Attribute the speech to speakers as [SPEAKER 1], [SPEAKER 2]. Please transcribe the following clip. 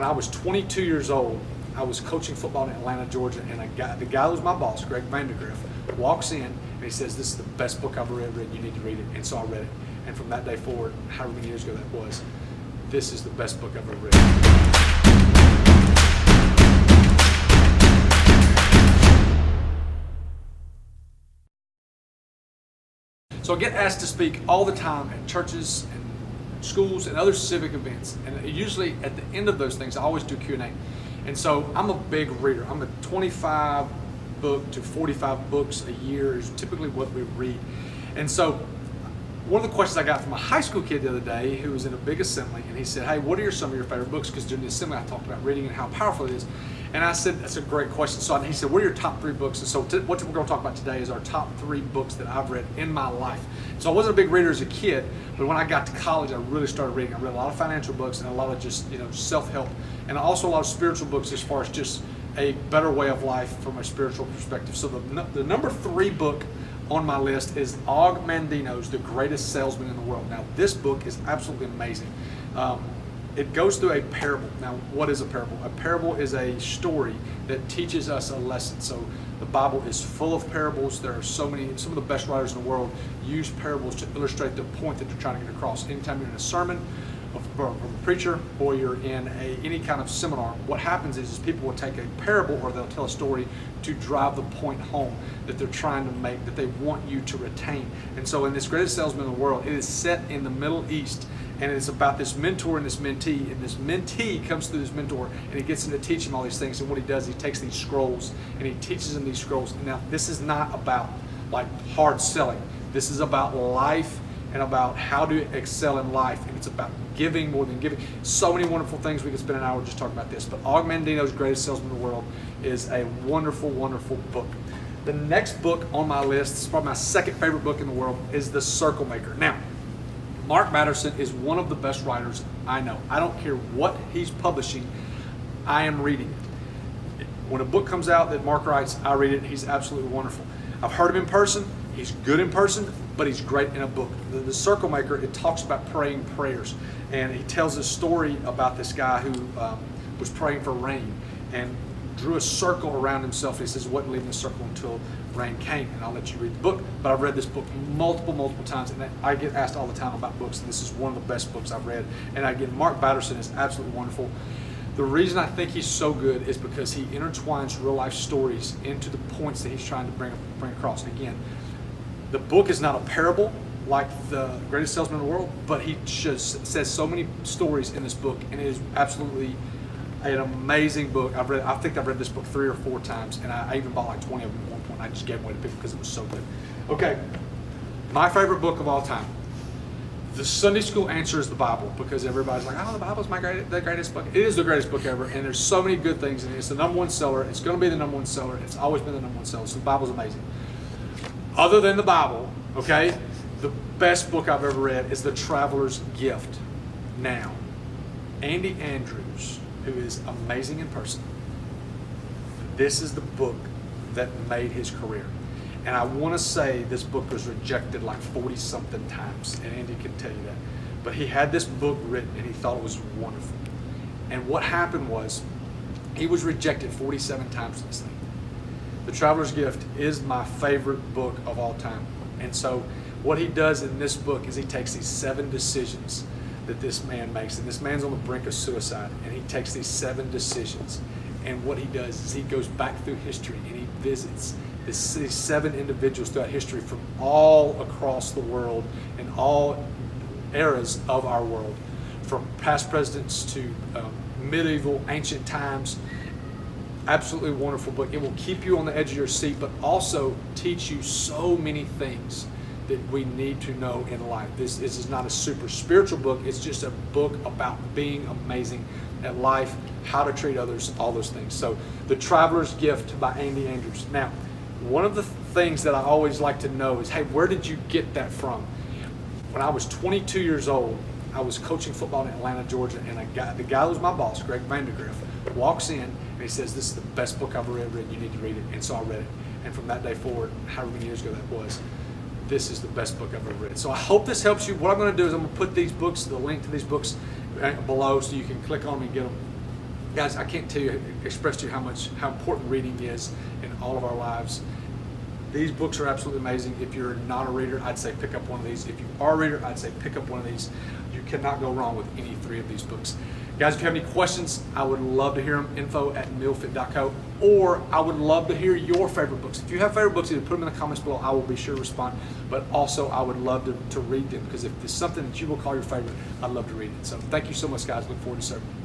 [SPEAKER 1] when I was 22 years old, I was coaching football in Atlanta, Georgia, and the guy who was my boss, Greg Vandergriff, walks in and he says, "This is the best book I've ever read. You need to read it." And so I read it. And from that day forward, however many years ago that was, this is the best book I've ever read. So I get asked to speak all the time at churches and schools and other civic events. And usually at the end of those things, I always do Q&A. And so I'm a big reader. I'm a 25 book to 45 books a year is typically what we read. And so one of the questions I got from a high school kid the other day who was in a big assembly, and he said, "Hey, what are some of your favorite books?" Because during the assembly I talked about reading and how powerful it is. And I said, "That's a great question." So he said, "What are your top 3 books?" And so what we're going to talk about today is our top 3 books that I've read in my life. So I wasn't a big reader as a kid, but when I got to college, I really started reading. I read a lot of financial books and a lot of just self-help, and also a lot of spiritual books as far as just a better way of life from a spiritual perspective. So the number 3 book on my list is Og Mandino's The Greatest Salesman in the World. Now, this book is absolutely amazing. It goes through a parable. Now, what is a parable? A parable is a story that teaches us a lesson. So the Bible is full of parables. There are some of the best writers in the world use parables to illustrate the point that they're trying to get across. Anytime you're in a sermon from a preacher or you're in any kind of seminar, what happens is people will take a parable or they'll tell a story to drive the point home that they're trying to make, that they want you to retain. And so in this Greatest Salesman in the World, it is set in the Middle East, and it's about this mentor and this mentee, and this mentee comes through this mentor and he gets him to teach him all these things. And what he does, he takes these scrolls and he teaches him these scrolls. And now this is not about like hard selling. This is about life and about how to excel in life, and it's about giving more than giving. So many wonderful things. We could spend an hour just talking about this, but Og Mandino's Greatest Salesman in the World is a wonderful, wonderful book. The next book on my list, it's probably my second favorite book in the world, is The Circle Maker. Now, Mark Batterson is one of the best writers I know. I don't care what he's publishing, I am reading it. When a book comes out that Mark writes, I read it. He's absolutely wonderful. I've heard him in person. He's good in person, but he's great in a book. The Circle Maker, it talks about praying prayers. And he tells a story about this guy who was praying for rain and drew a circle around himself. He says he wasn't leaving the circle until rain came. And I'll let you read the book, but I've read this book multiple times, and I get asked all the time about books, and this is one of the best books I've read. And again, Mark Batterson is absolutely wonderful. The reason I think he's so good is because he intertwines real life stories into the points that he's trying to bring across. And again, the book is not a parable like The Greatest Salesman in the World, but he just says so many stories in this book, and it is absolutely an amazing book. I think I've read this book 3 or 4 times, and I even bought like 20 of them at one point. I just gave them away to people because it was so good. Okay, my favorite book of all time. The Sunday school answer is the Bible, because everybody's like, "Oh, the Bible's the greatest book." It is the greatest book ever, and there's so many good things in it. It's the #1 seller. It's going to be the #1 seller. It's always been the #1 seller. So the Bible's amazing. Other than the Bible, okay, the best book I've ever read is The Traveler's Gift. Now, Andy Andrews, who is amazing in person, this is the book that made his career. And I want to say this book was rejected like 40-something times, and Andy can tell you that. But he had this book written, and he thought it was wonderful. And what happened was, he was rejected 47 times in this thing. The Traveler's Gift is my favorite book of all time. And so what he does in this book is he takes these 7 decisions that this man makes. And this man's on the brink of suicide, and he takes these 7 decisions. And what he does is he goes back through history and he visits these 7 individuals throughout history from all across the world and all eras of our world, from past presidents to medieval, ancient times. Absolutely wonderful book. It will keep you on the edge of your seat, but also teach you so many things that we need to know in life. This is not a super spiritual book. It's just a book about being amazing at life, how to treat others, all those things. So The Traveler's Gift by Andy Andrews. Now, one of the things that I always like to know is, hey, where did you get that from? When I was 22 years old, I was coaching football in Atlanta, Georgia, and the guy who was my boss, Greg Vandergriff, walks in and he says, "This is the best book I've ever read. You need to read it." And so I read it. And from that day forward, however many years ago that was, this is the best book I've ever read. So I hope this helps you. What I'm going to do is I'm going to put these books, the link to these books below, so you can click on them and get them. Guys, I can't express to you how important reading is in all of our lives. These books are absolutely amazing. If you're not a reader, I'd say pick up one of these. If you are a reader, I'd say pick up one of these. You cannot go wrong with any 3 of these books. Guys, if you have any questions, I would love to hear them. info@mealfit.co. Or I would love to hear your favorite books. If you have favorite books, either put them in the comments below. I will be sure to respond. But also, I would love to read them, because if there's something that you will call your favorite, I'd love to read it. So thank you so much, guys. Look forward to serving.